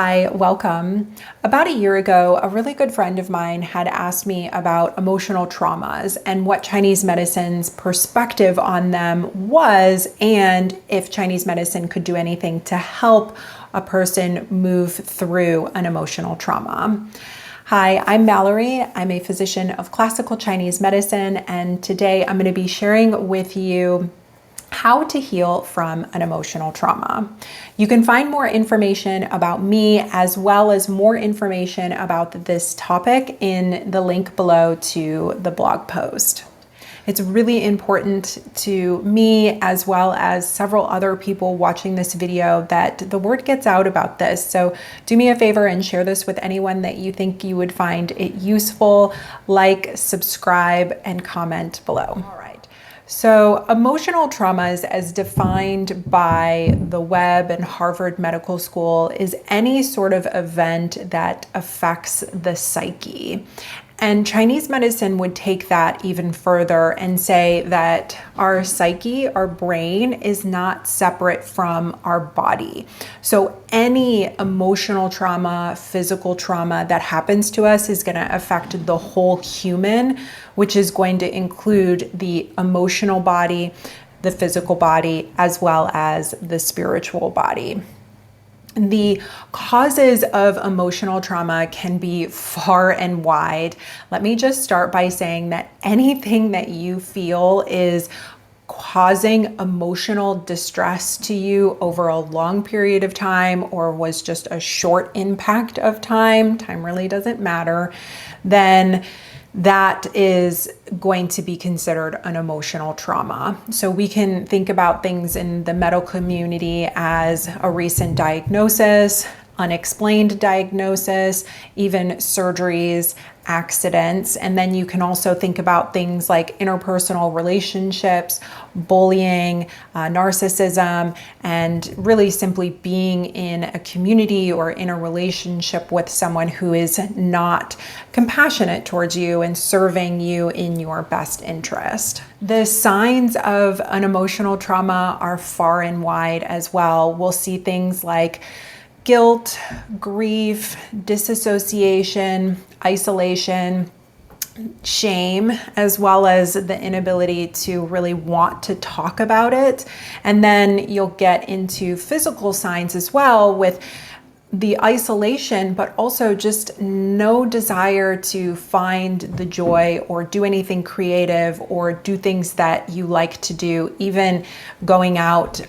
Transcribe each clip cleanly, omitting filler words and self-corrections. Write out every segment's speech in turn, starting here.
Hi, welcome. About a year ago, a really good friend of mine had asked me about emotional traumas and what Chinese medicine's perspective on them was, and if Chinese medicine could do anything to help a person move through an emotional trauma. Hi, I'm Malerie. I'm a physician of classical Chinese medicine, and today I'm going to be sharing with you how to heal from an emotional trauma. You can find more information about me as well as more information about this topic in the link below to the blog post. It's really important to me as well as several other people watching this video that the word gets out about this. So do me a favor and share this with anyone that you think you would find it useful. Like, subscribe, and comment below. So emotional traumas, as defined by the Webb and Harvard Medical School, is any sort of event that affects the psyche. And Chinese medicine would take that even further and say that our psyche, our brain, is not separate from our body. So any emotional trauma, physical trauma that happens to us is going to affect the whole human, which is going to include the emotional body, the physical body, as well as the spiritual body. The causes of emotional trauma can be far and wide. Let me just start by saying that anything that you feel is causing emotional distress to you over a long period of time or was just a short impact of time really doesn't matter, then that is going to be considered an emotional trauma. So we can think about things in the medical community as a recent diagnosis, unexplained diagnosis, even surgeries, accidents. And then you can also think about things like interpersonal relationships, bullying, narcissism, and really simply being in a community or in a relationship with someone who is not compassionate towards you and serving you in your best interest. The signs of an emotional trauma are far and wide as well. We'll see things like guilt, grief, disassociation, isolation, shame, as well as the inability to really want to talk about it. And then you'll get into physical signs as well with the isolation, but also just no desire to find the joy or do anything creative or do things that you like to do, even going out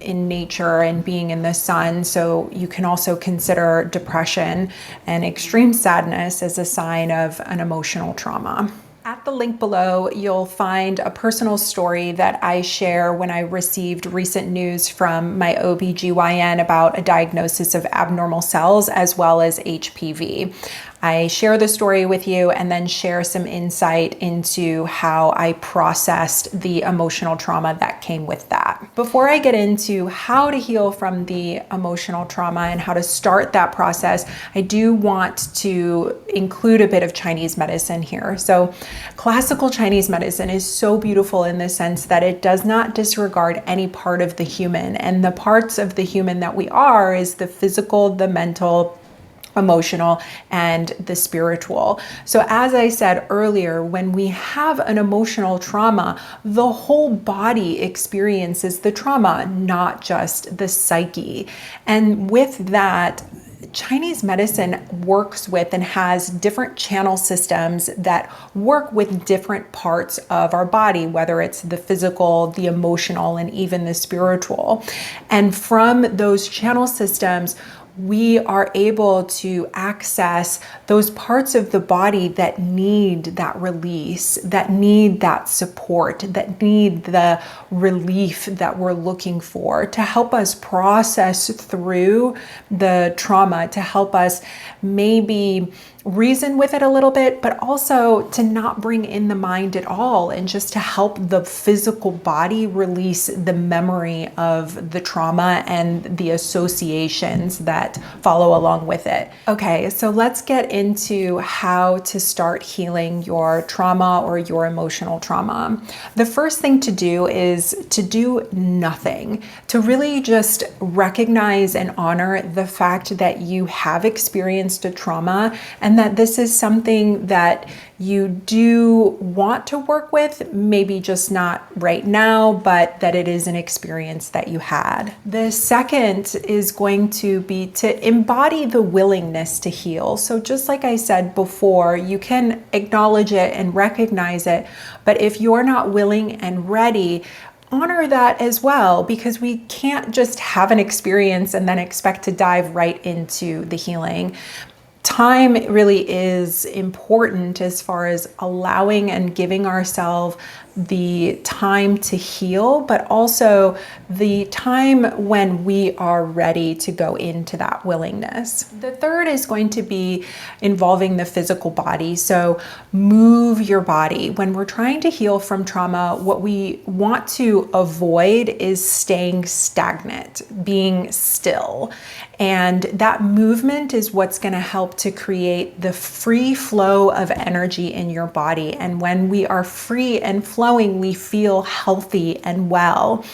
in nature and being in the sun. So you can also consider depression and extreme sadness as a sign of an emotional trauma. At the link below, you'll find a personal story that I share when I received recent news from my OBGYN about a diagnosis of abnormal cells as well as HPV. I share the story with you and then share some insight into how I processed the emotional trauma that came with that. Before I get into how to heal from the emotional trauma and how to start that process, I do want to include a bit of Chinese medicine here. So classical Chinese medicine is so beautiful in the sense that it does not disregard any part of the human, and the parts of the human that we are is the physical, the mental, emotional, and the spiritual. So as I said earlier, when we have an emotional trauma, the whole body experiences the trauma, not just the psyche. And with that, Chinese medicine works with and has different channel systems that work with different parts of our body, whether it's the physical, the emotional, and even the spiritual. And from those channel systems, we are able to access those parts of the body that need that release, that need that support, that need the relief that we're looking for to help us process through the trauma, to help us maybe reason with it a little bit, but also to not bring in the mind at all, and just to help the physical body release the memory of the trauma and the associations that follow along with it. Okay, so let's get into how to start healing your trauma or your emotional trauma. The first thing to do is to do nothing, to really just recognize and honor the fact that you have experienced a trauma, and that this is something that you do want to work with, maybe just not right now, but that it is an experience that you had. The second is going to be to embody the willingness to heal. So just like I said before, you can acknowledge it and recognize it, but if you're not willing and ready, honor that as well, because we can't just have an experience and then expect to dive right into the healing. Time really is important as far as allowing and giving ourselves the time to heal, but also the time when we are ready to go into that willingness. The third is going to be involving the physical body. So move your body. When we're trying to heal from trauma, what we want to avoid is staying stagnant, being still. And that movement is what's going to help to create the free flow of energy in your body. And when we are free and flowing, we feel healthy and well.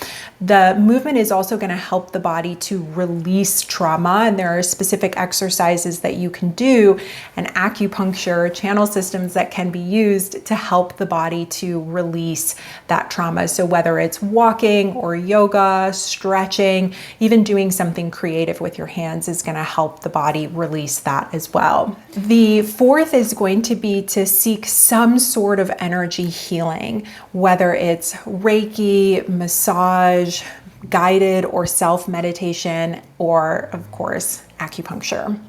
The movement is also going to help the body to release trauma. And there are specific exercises that you can do, and acupuncture channel systems that can be used to help the body to release that trauma. So whether it's walking or yoga, stretching, even doing something creative with your hands is going to help the body release that as well. The fourth is going to be to seek some sort of energy healing, whether it's Reiki, massage, guided or self-meditation, or of course, acupuncture.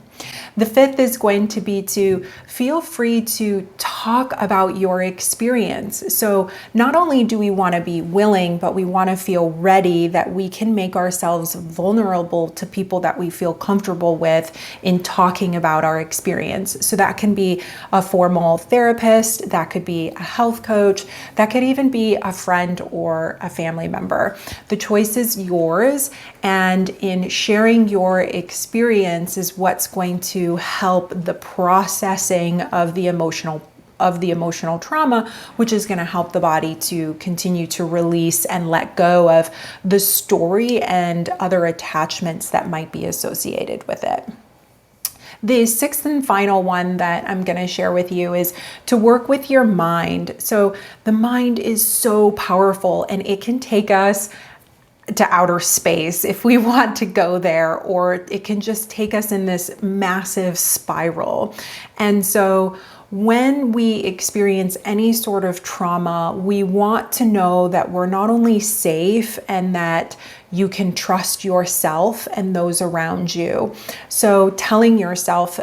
The fifth is going to be to feel free to talk about your experience. So not only do we want to be willing, but we want to feel ready that we can make ourselves vulnerable to people that we feel comfortable with in talking about our experience. So that can be a formal therapist, that could be a health coach, that could even be a friend or a family member. The choice is yours, and in sharing your experience is what's going to help the processing of the emotional trauma, which is going to help the body to continue to release and let go of the story and other attachments that might be associated with it. The sixth and final one that I'm going to share with you is to work with your mind. So the mind is so powerful, and it can take us to outer space if we want to go there, or it can just take us in this massive spiral. And so when we experience any sort of trauma, we want to know that we're not only safe and that you can trust yourself and those around you. So telling yourself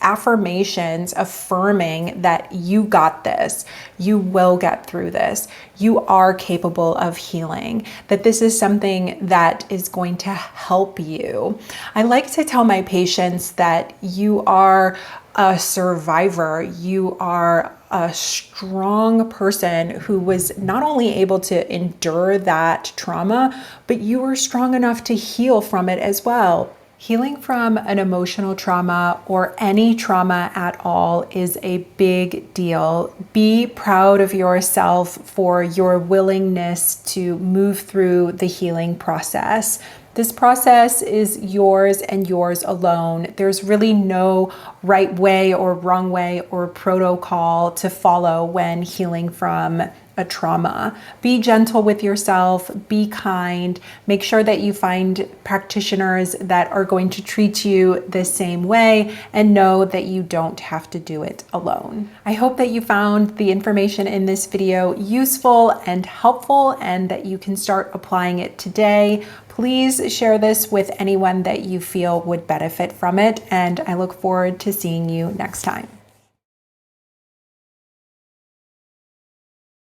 affirmations, affirming that you got this, you will get through this, you are capable of healing, that this is something that is going to help you. I like to tell my patients that you are a survivor, you are a strong person who was not only able to endure that trauma, but you were strong enough to heal from it as well. Healing from an emotional trauma or any trauma at all is a big deal. Be proud of yourself for your willingness to move through the healing process. This process is yours and yours alone. There's really no right way or wrong way or protocol to follow when healing from a trauma. Be gentle with yourself, be kind, make sure that you find practitioners that are going to treat you the same way, and know that you don't have to do it alone. I hope that you found the information in this video useful and helpful, and that you can start applying it today. Please share this with anyone that you feel would benefit from it, and I look forward to seeing you next time.